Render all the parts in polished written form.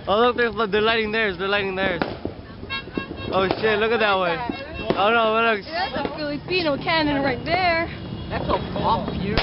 Oh look, they're lighting theirs. They're lighting theirs. Oh shit! Look at that one. Oh no! Look. That's a Filipino cannon right there. That's a pop fury.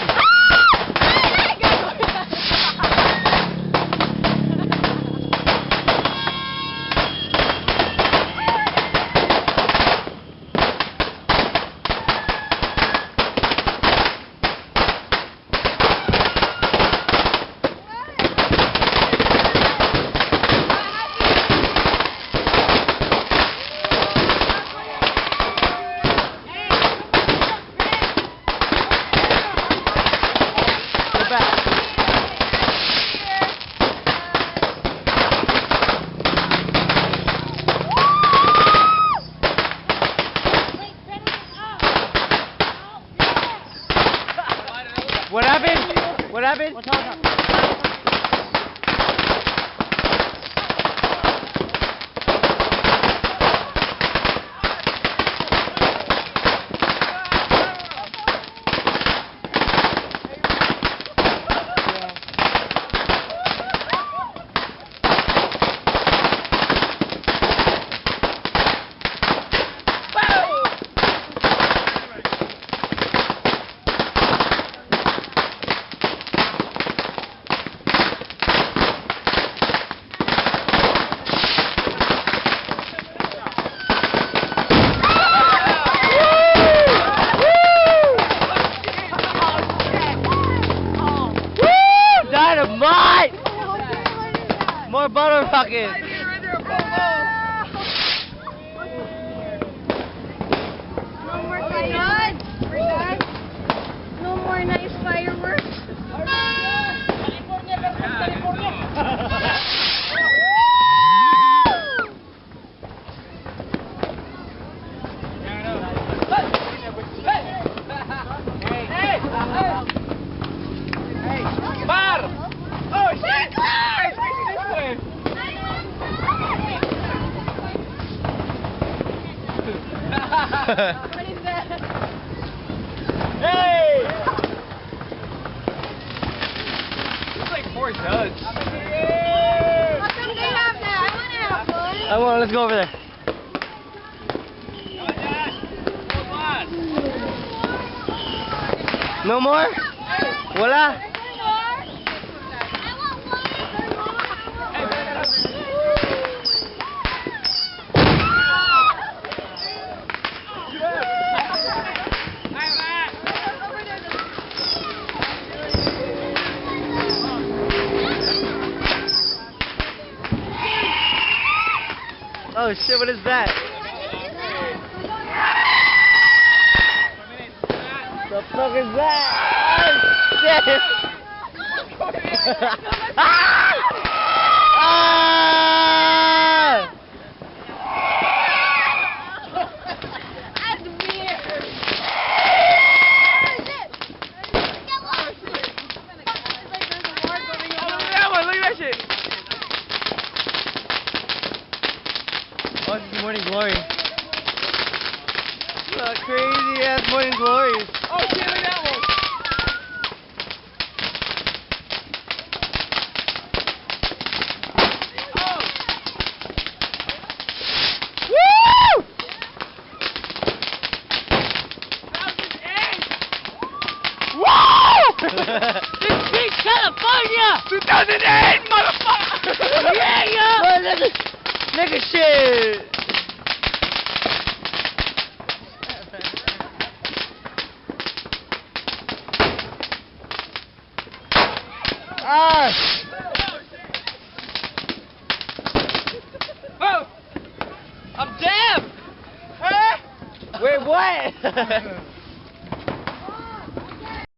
What happened? What happened? Dynamite! More butter rockets! No more fireworks. We're done. No more nice fireworks. Bar! Oh shit! It's facing this way! What is that? Hey! It's like 4 duds. How come they have that? I want to have one. I want. Let's go over there. No more? Wala? Oh shit, what is that? The fuck is that? Oh shit! Ah! Ah! That's weird. Oh, this is Morning Glory. Crazy ass Morning Glory. Oh shit, look at that one! Woo! 2008! Woo! This big California! 2008, motherfucker! Yeah! Nigga shit! Ah! Oh! I'm deaf! Wait, what?